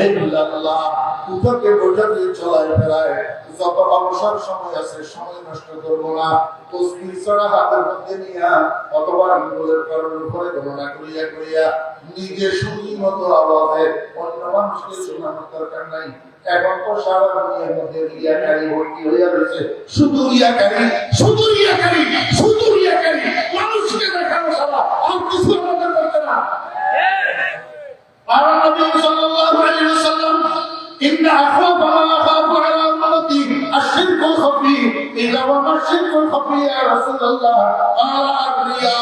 ইল্লাল্লাহ উঠকে বৈঠকে চলায় ফেরায়। যত অবসর সময় আছে সময় নষ্ট করবো না, তসবিহ ছড়া হাতের মধ্যে নিয়া অথবা আঙ্গুলের কর্মের উপরে গণনা করিয়া করিয়া নিজে শুনি মতো আওয়াজে অন্য মানুষকে শোনানোর দরকার নাই। এখন তো সারা দুনিয়ার মধ্যে রিয়াকারী ভর্তি হইয়া রয়েছে, শুধু রিয়াকারী, শুধু রিয়াকারী, শুধু রিয়াকারী, মানুষকে দেখানো সারা, আর কিছু আমাদের করতে না। আর নবী সাল্লাল্লাহু আলাইহি ওয়াসাল্লাম ইন্না আখাফা মা আখাফু আলা উম্মতি আশ-শিরকুল খাফি, ইলা ওয়া আশ-শিরকুল খাফি ইয়া রাসূলুল্লাহ আলা রিয়া।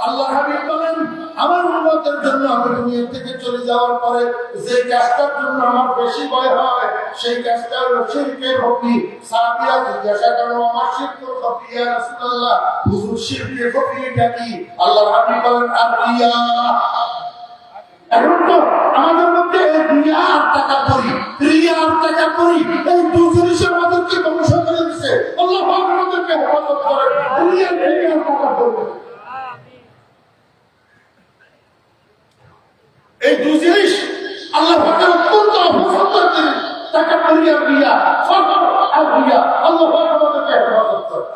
আল্লাহ হাবিব বলেন, আমার উম্মতের জন্য আমি দুনিয়া থেকে চলে যাওয়ার পরে যে কাজটার জন্য আমার বেশি ভয় হয় সেই কাজটা হলো শিরকের ক্ষতি। সাহাবীরা জিজ্ঞাসা করলো আমার শিরকের ক্ষতি ইয়া রাসূলুল্লাহ, হুজুর শিরকের ক্ষতি এটা কি? আল্লাহর হাবিব বলেন আর-রিয়া। এখন তো আমাদের মধ্যে রিয়া আর তাকাব্বুরি, রিয়া আর তাকাব্বুরি এই দুই জিনিস আমাদেরকে ধ্বংস করে দিয়েছে। আল্লাহ আমাদেরকে হেফাজত করে রিয়া আর তাকাব্বুরি। এই দুই জিনিস আল্লাহ পাকের অত্যন্ত অপছন্দ করেন। তাকাব্বুরি আর রিয়া, ফখর আর রিয়া, আল্লাহ পাক আমাদেরকে হেফাজত করে।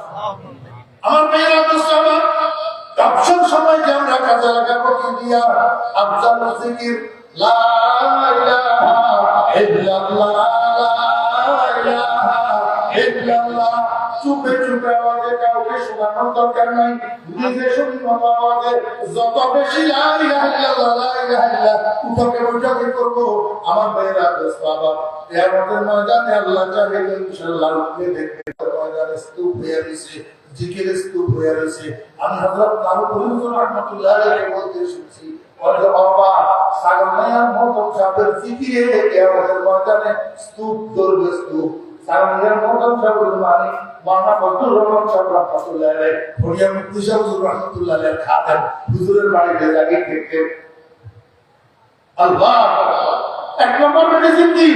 আমার মেয়েরা মুসলমান সব সময় যে আমরা কাজে লাগাবো কি দিয়া? আফজাল জিকির লা ইলাহা ইল্লাল্লাহ, লা ইলাহা ইল্লাল্লাহ। চুপে চুপে আওয়াজে কাউকে শোনানোর দরকার নাই, নিজে শুনি মতো আওয়াজে যত বেশি লা ইলাহা ইল্লাল্লাহ, লা ইলাহা ইল্লাল্লাহ উঠকে বৈঠকে করবো। আমার ভাইরা বাবা কিয়ামতের ময়দানে আল্লাহ চাইলে ইনশাআল্লাহ উঠে দেখবে ময়দানে স্তূপ হয়ে রয়েছে, জিকিরের স্তূপ হয়ে রয়েছে। আমি হযরত নানুপুরি রাহমাতুল্লাহ আলাইহি বলতে শুনছি, বলে বাবা সাগরনায়ার মতো সাহেবের জিকিরে কিয়ামতের ময়দানে স্তূপ ধরবে, স্তূপ সাগরনায়ার মতো সাহেবের মানে মাওলানা ফজলুর রহমান সাহেব রাহমাতুল্লাহ আলাইহি ফরিয়া মুফতি সাহেব রাহমাতুল্লাহ আলাইহি খাতেন হুজুরের বাড়িতে জায়গা থেকে আল্লাহ এক নম্বর মেডিসিন কি?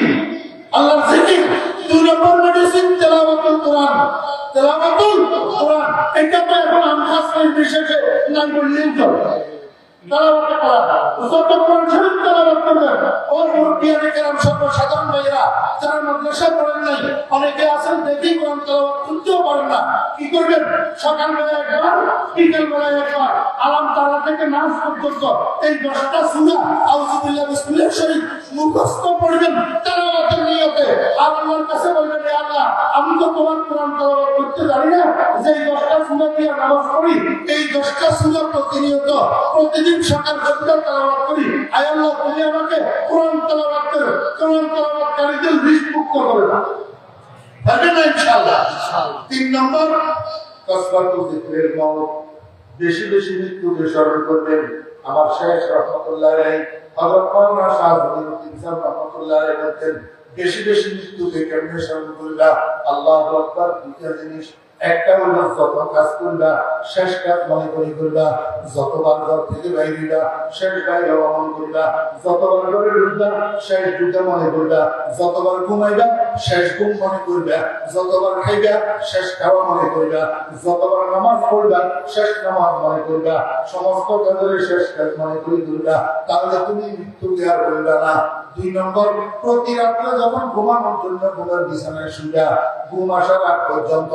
আল্লাহর জিকির। দুই নম্বর মেডিসিন তেলাওয়াতুল কোরআন, তেলাওয়াতুল কোরআন। এটা তো এখন আমখাস নির্বিশেষে নাই বললেই চলে। তেলাওয়াত কোরআন যত কোরআন শরীফ তেলাওয়াত করবেন, ও মুরব্বিয়ানে কেরাম সর্বসাধারণ ভাইরা যারা মাদ্রাসা পড়েন নাই, অনেকে আছেন দেখি কোরআন তেলাওয়াত করতেও পারেন না। কি করবেন? সকালবেলা একবার, বিকেলবেলায় একবার, আলাম তারা থেকে নাস পর্যন্ত এই 10টা সূরা আউযুবিল্লাহি বিসমিল্লাহ শরীফ মুখস্থ পড়বেন তেলাওয়াতের নিয়তে। আর আল্লাহর কাছে বলবেন, হে আল্লাহ আমি তো তোমার কোরআন তেলাওয়াত করতে জানি না, যে 10টা সূরা দিয়ে নামাজ পড়ি এই 10টা সূরা প্রতিনিয়ত প্রতিদিন সকাল সন্ধ্যা তেলাওয়াত করি। আয় আল্লাহ তুমি আমাকে কোরআন তেলাওয়াতের, কোরআন তেলাওয়াতকারীদের লিস্ট মুক্ত করে দাও। পারবেন না ইনশাআল্লাহ। 3 নম্বর কাসরাতুল যিকরিল মাউত, বেশি বেশি মৃত্যুকে স্মরণ করবেন। আমার শেখ রাহমাতুল্লাহ আলাইহি হযরত মাওলানা শাহবুদ্দিন ইনসান রাহমাতুল্লাহ আলাইহি বলেন, বেশি বেশি মৃত্যুকে কেমনে স্মরণ করবা? আল্লাহু আকবার। দুইটা জিনিস, একটা হলো যত কাজ করবা শেষ কাজ মনে করে করবা, যতবার ঘর থেকে বাইরিবা শেষ বাইরে মনে করবা, যতবার ঘরে ঢুকবা শেষ ঢুকে মনে করবা, যতবার ঘুমাইবা শেষ ঘুম মনে করবা, যতবার খাইবা শেষ খাওয়া মনে করবা, যতবার নামাজ পড়বা শেষ নামাজ মনে করবা, সমস্ত কাজের শেষ কাজ মনে করে করবা। তাহলে তুমি মৃত্যুকে আর করবা না। 2 নম্বর, প্রতি রাত্রে যখন ঘুমানোর জন্য ঘুমের বিছানায় শুইবা, ঘুম আসার আগ পর্যন্ত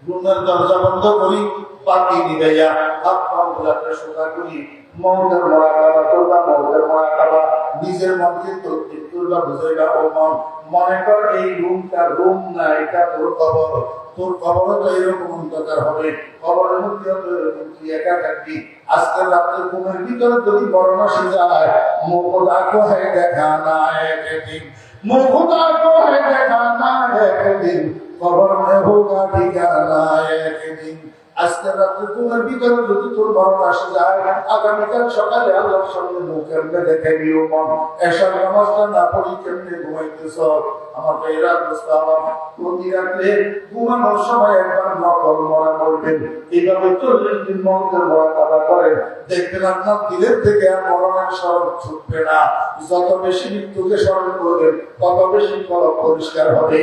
রুমের দরজা বন্ধ করি, বাতি নিভাইয়া হাত পা গুলাকে সোজা করি, মৌতের মুরাকাবা করবা, মৌতের মুরাকাবা নিজের মনকে তৌকিদ করবা, বুঝাইবা ও মন, মনে কর এই রুমটা রুম না, এটা তোর কবর। তোর কবরও তো এরকম অন্ধকার হবে, কবরের মধ্যে তো এরকম তুই একা থাকবি। আজকের রাত্রে ঘুমের ভিতরে যদি বর্ণা সে যায়, মুখদা কো হে দেখা না একদিন, মুখদা কো হে দেখা না একদিন, কবর মে হোগা ঠিকানা একদিন। আজকের রাত্রে ঘুমের ভিতরে যদি তোর বর্ণা আসে যায়, আগামীকাল সকালে আল্লাহর সামনে মুখ কেমনে দেখে দিও মন, এসব নামাজটা না পড়ি কেমনে ঘুমাইতেছ? আমার ভাইরা দোস্তাম, প্রতি রাত্রে ঘুমানোর সময় একবার নকল মরা করবেন। এইভাবে 40 দিন মৌতের মুরাকাবা করেন, দেখবেন আপনার দিলের থেকে আর মরণের স্মরণ ছুটবে না। যত বেশি মৃত্যুকে স্মরণ করবেন তত বেশি কলব পরিষ্কার হবে,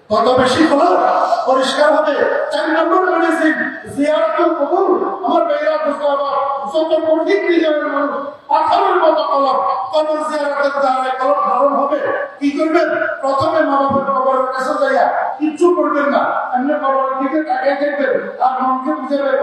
তত বেশি কলব পরিষ্কার হবে। 4 নম্বর মেডিসিন জিয়ারতুল কবর। আমার ভাইরা দোস্তাম, যত কঠিন হৃদয়ের মানুষ পাথরের মতো কলব, কবর জিয়ারতের দ্বারা কলব নরম হবে। কি করবেন? প্রথমে মা বাবার কবরের কাছে যাইয়া কিচ্ছু করবেন না, এমনি কবরের দিকে তাকিয়ে দেখবেন আর মনকে বুঝে বের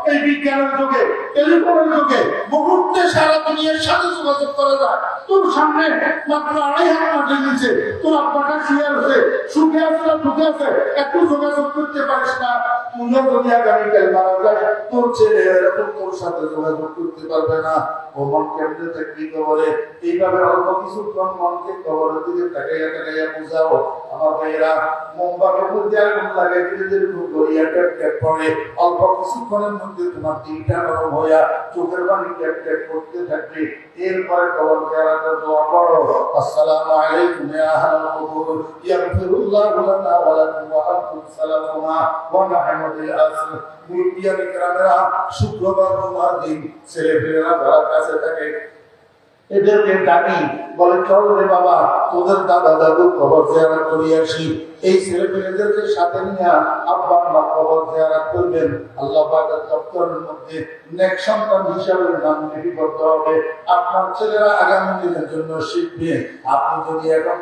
এই বিজ্ঞানের যুগে, টেলিফোনের যুগে মুহূর্তে সারা দুনিয়ার সাথে যোগাযোগ করা যায়। তোর সামনে মাত্র 2.5 হাত মাটির নিচে তোর আব্বাটা শুয়ে আছে, সুখে আছে না দুঃখে আছে, একটু যোগাযোগ করতে পারিস না। তুইও যদি আগামীকাল মারা যায়, তোর ছেলে এরকম তোর সাথে যোগাযোগ করতে পারবে না। ও মন কেমনে থাকবি কবরে? এইভাবে অল্প কিছুক্ষণ মনকে কবরের দিকে তাকাইয়া তাকাইয়া বুঝাও। আমার ভাইয়েরা, মোমবাতির মধ্যে আগুন লাগাইতে যেরকম গড়িয়া ট্যাপ ট্যাপ করে, অল্প কিছুক্ষণের মধ্যে তোমার দিলটা নরম হইয়া চোখের পানি ট্যাপ ট্যাপ করতে থাকবে। এরপরে কবর জিয়ারতের দোয়া পড়ো, আসসালামু আলাইকুম ইয়া আহলাল কুবুর ইয়াগফিরুল্লাহু লানা ওয়া লাকুম ওয়া আনতুম সালামুনা ওয়া নাহনু বিল আসর। মুরব্বিয়ানে কেরামেরা শুক্রবার জুমার দিন ছেলেপেলেরা যারা কাছে থাকে এদেরকে ডাকি, বলে চল রে বাবা তোদের দাদা দাদুর কবর জিয়ারত করে আসি। এই ছেলেপেলেদেরকে সাথে নিয়ে আব্বা আম্মা কবর জিয়ারত করবেন। আল্লাহ পাকের দপ্তরের মধ্যে নেক সন্তান হিসাবে নাম লিপিবদ্ধ হবে। আপনার ছেলেরা আগামী দিনের জন্য শিখবে। আপনি যদি এখন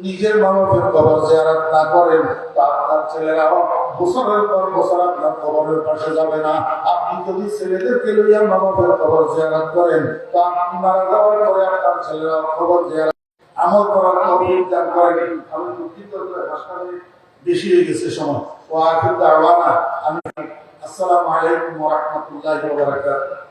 নিজের মা বাবার কবর জিয়ারত না করেন তো আপনার ছেলেরাও বছরের পর বছর আপনার কবরের পাশে যাবে না। আপনি যদি ছেলেদেরকে লইয়া মা বাবার কবর জিয়ারত করেন তো আপনি মারা যাওয়ার পরে আপনার ছেলেরা কবর জিয়ারত আমল করার তৌফিক দান করেন। আমি দুঃখিত, হাসপাতালে বেশি হয়ে গেছে সময়। ওয়া আখিরু দাওয়ানা আমি আসসালামু আলাইকুম ওয়া রাহমাতুল্লাহি ওয়া বারাকাতুহু।